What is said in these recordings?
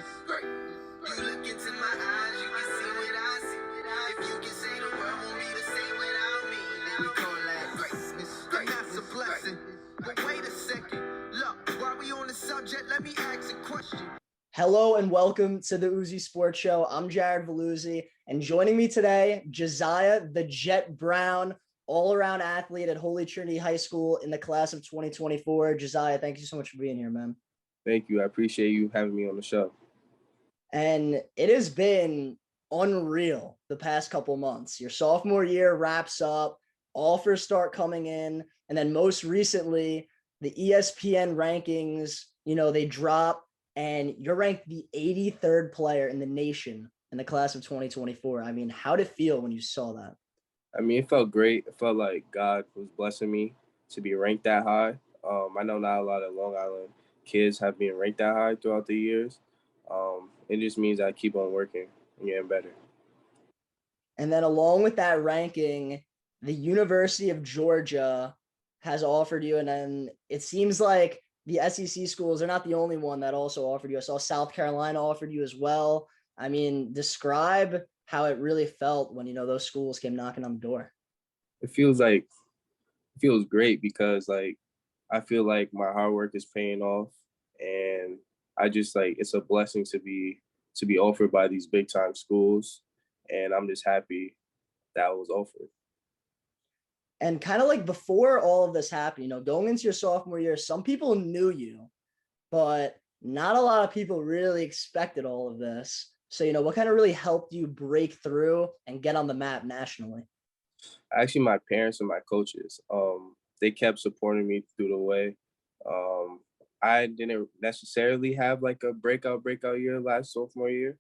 You look into my eyes, you can see what I see. If you can say the world won't be the same without me, then we call that greatness. And that's a blessing. But wait a second. Look, while we on the subject, let me ask a question. Hello and welcome to the Uzzi Sports Show. I'm Jared Veluzzi, and joining me today, Josiah the Jet Brown, all-around athlete at Holy Trinity High School in the class of 2024. Josiah, thank you so much for being here, man. Thank you. I appreciate you having me on the show. And it has been unreal the past couple months. Your sophomore year wraps up, offers start coming in, and then most recently, the ESPN rankings, they drop, and you're ranked the 83rd player in the nation in the class of 2024. I mean, how did it feel when you saw that? I mean, it felt great. It felt like God was blessing me to be ranked that high. I know not a lot of Long Island kids have been ranked that high throughout the years. It just means I keep on working and getting better. And then along with that ranking, the University of Georgia has offered you, and then it seems like the SEC schools are not the only one that also offered you. I saw South Carolina offered you as well. I mean, describe how it really felt when, those schools came knocking on the door. It feels great because I feel like my hard work is paying off, and I just it's a blessing to be offered by these big time schools, and I'm just happy that I was offered. And kind of like before all of this happened, going into your sophomore year, some people knew you, but not a lot of people really expected all of this. So, what kind of really helped you break through and get on the map nationally? Actually, my parents and my coaches, they kept supporting me through the way. I didn't necessarily have like a breakout year last sophomore year,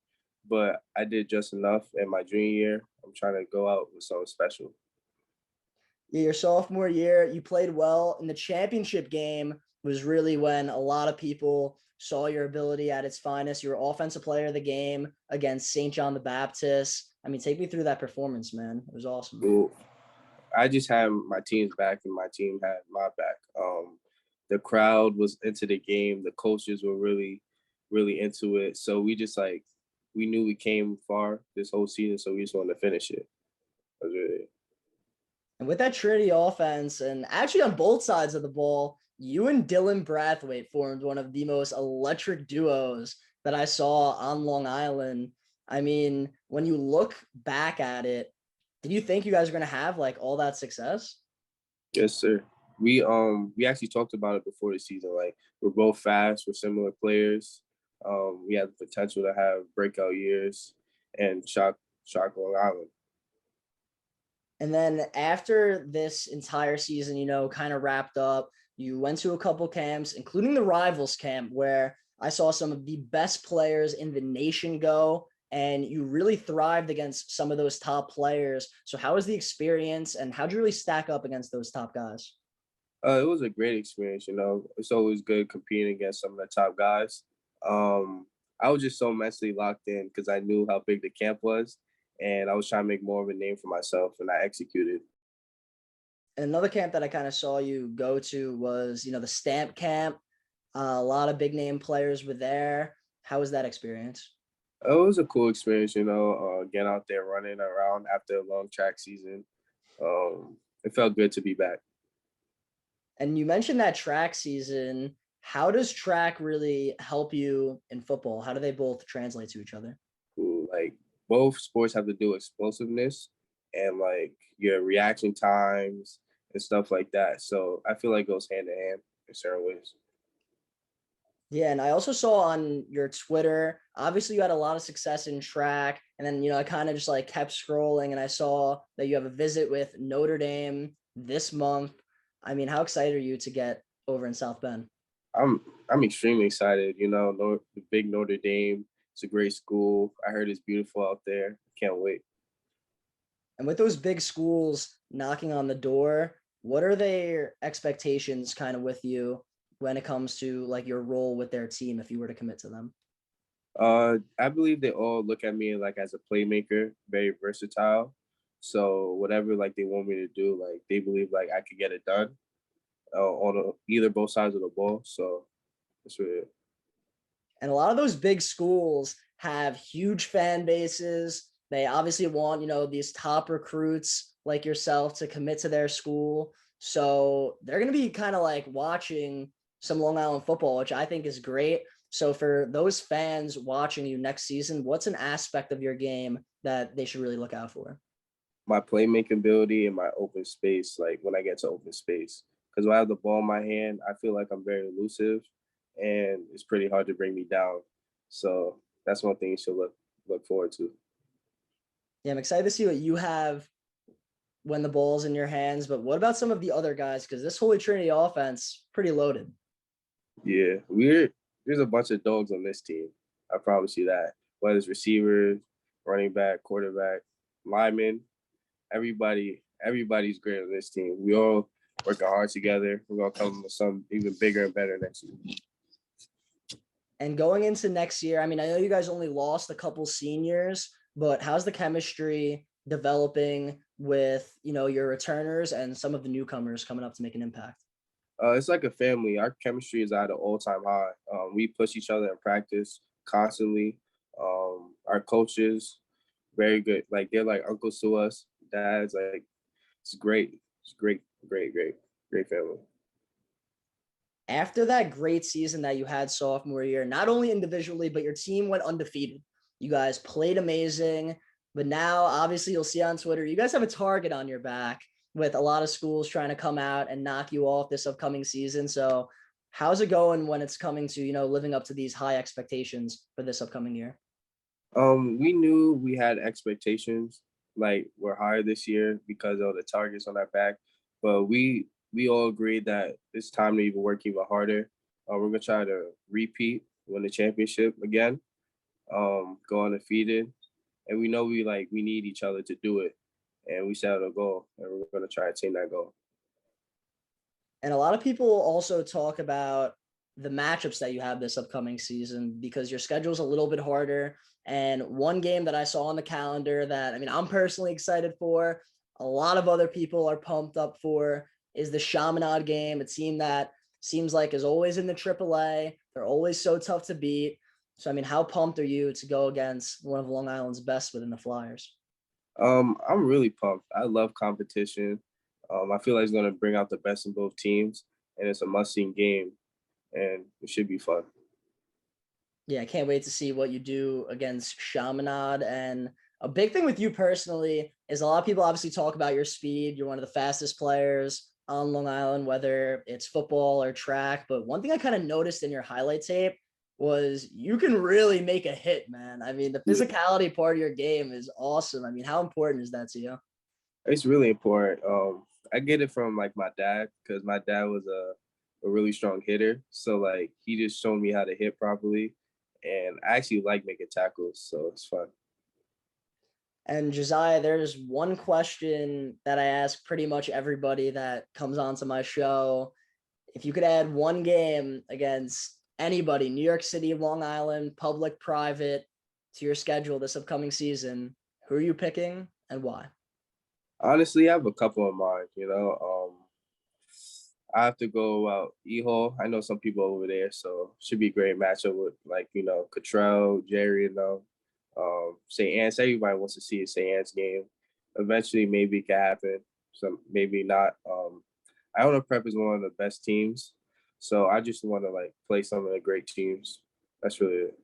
but I did just enough in my junior year. I'm trying to go out with something special. Yeah, your sophomore year, you played well. In the championship game was really when a lot of people saw your ability at its finest. You were offensive player of the game against St. John the Baptist. I mean, take me through that performance, man. It was awesome. Ooh. I just had my team's back and my team had my back. The crowd was into the game. The coaches were really, really into it. So we just we knew we came far this whole season, so we just wanted to finish it. That was really it. And with that Trinity offense, and actually on both sides of the ball, you and Dylan Brathwaite formed one of the most electric duos that I saw on Long Island. I mean, when you look back at it, did you think you guys are going to have all that success? Yes, sir. We actually talked about it before the season. We're both fast, we're similar players. We have the potential to have breakout years and shock Long Island. And then after this entire season, kind of wrapped up, you went to a couple camps, including the Rivals camp, where I saw some of the best players in the nation go, and you really thrived against some of those top players. So how was the experience, and how'd you really stack up against those top guys? It was a great experience. It's always good competing against some of the top guys. I was just so mentally locked in because I knew how big the camp was, and I was trying to make more of a name for myself, and I executed. Another camp that I kind of saw you go to was, the Stamp camp. A lot of big name players were there. How was that experience? It was a cool experience, getting out there running around after a long track season. It felt good to be back. And you mentioned that track season. How does track really help you in football? How do they both translate to each other? Both sports have to do explosiveness and your reaction times and stuff like that. So I feel like it goes hand in hand in certain ways. Yeah, and I also saw on your Twitter, obviously you had a lot of success in track, and then, I kind of just kept scrolling, and I saw that you have a visit with Notre Dame this month. I mean, how excited are you to get over in South Bend? I'm extremely excited. The big Notre Dame. It's a great school. I heard it's beautiful out there. Can't wait. And with those big schools knocking on the door, what are their expectations kind of with you when it comes to your role with their team if you were to commit to them? I believe they all look at me as a playmaker, very versatile. So whatever they want me to do, they believe I could get it done on either both sides of the ball. So that's really it. And a lot of those big schools have huge fan bases. They obviously want, these top recruits like yourself to commit to their school. So they're going to be kind of like watching some Long Island football, which I think is great. So for those fans watching you next season, what's an aspect of your game that they should really look out for? My playmaking ability and my open space, like when I get to open space. Because when I have the ball in my hand, I feel like I'm very elusive and it's pretty hard to bring me down. So that's one thing you should look forward to. Yeah, I'm excited to see what you have when the ball's in your hands. But what about some of the other guys? Because this Holy Trinity offense, pretty loaded. Yeah, there's a bunch of dogs on this team. I promise you that. Whether it's receivers, running back, quarterback, linemen, everybody's great on this team. We all working hard together. We're gonna come with something even bigger and better next year. And going into next year, I mean, I know you guys only lost a couple seniors, but how's the chemistry developing with, your returners and some of the newcomers coming up to make an impact? It's like a family. Our chemistry is at an all-time high. We push each other in practice constantly. Our coaches, very good. Like they're like uncles to us, dads. Like it's great. It's great family. After that great season that you had sophomore year, not only individually, but your team went undefeated. You guys played amazing, but now obviously you'll see on Twitter, you guys have a target on your back with a lot of schools trying to come out and knock you off this upcoming season. So how's it going when it's coming to, living up to these high expectations for this upcoming year? We knew we had expectations, like we're higher this year because of the targets on our back, but we all agreed that it's time to even work even harder. We're gonna try to repeat, win the championship again, go undefeated, and we know we need each other to do it, and we set out a goal, and we're gonna try to attain that goal. And a lot of people also talk about the matchups that you have this upcoming season because your schedule is a little bit harder. And one game that I saw on the calendar that, I'm personally excited for, a lot of other people are pumped up for, is the Chaminade game, a team that seems like is always in the AAA. They're always so tough to beat. So, how pumped are you to go against one of Long Island's best within the Flyers? I'm really pumped. I love competition. I feel like it's going to bring out the best in both teams, and it's a must-see game, and it should be fun. Yeah, I can't wait to see what you do against Chaminade. And a big thing with you personally is a lot of people obviously talk about your speed. You're one of the fastest players on Long Island, whether it's football or track. But one thing I kind of noticed in your highlight tape was you can really make a hit, man. The physicality part of your game is awesome. How important is that to you? It's really important. I get it from like my dad because my dad was a really strong hitter. So like he just showed me how to hit properly. And I actually like making tackles, so it's fun. And Josiah, there's one question that I ask pretty much everybody that comes onto my show. If you could add one game against anybody, New York City, Long Island, public, private, to your schedule this upcoming season, who are you picking and why? Honestly, I have a couple in mind, I have to go out E-Hall. I know some people over there, so should be a great matchup with Cottrell, Jerry, St. Anne's. Everybody wants to see a St. Anne's game. Eventually, maybe it can happen. Some maybe not. Iona Prep is one of the best teams, so I just want to play some of the great teams. That's really it.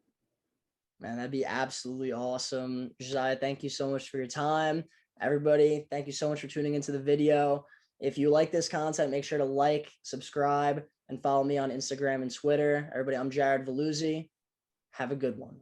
Man, that'd be absolutely awesome. Josiah, thank you so much for your time. Everybody, thank you so much for tuning into the video. If you like this content, make sure to like, subscribe, and follow me on Instagram and Twitter. Everybody, I'm Jared Veluzzi. Have a good one.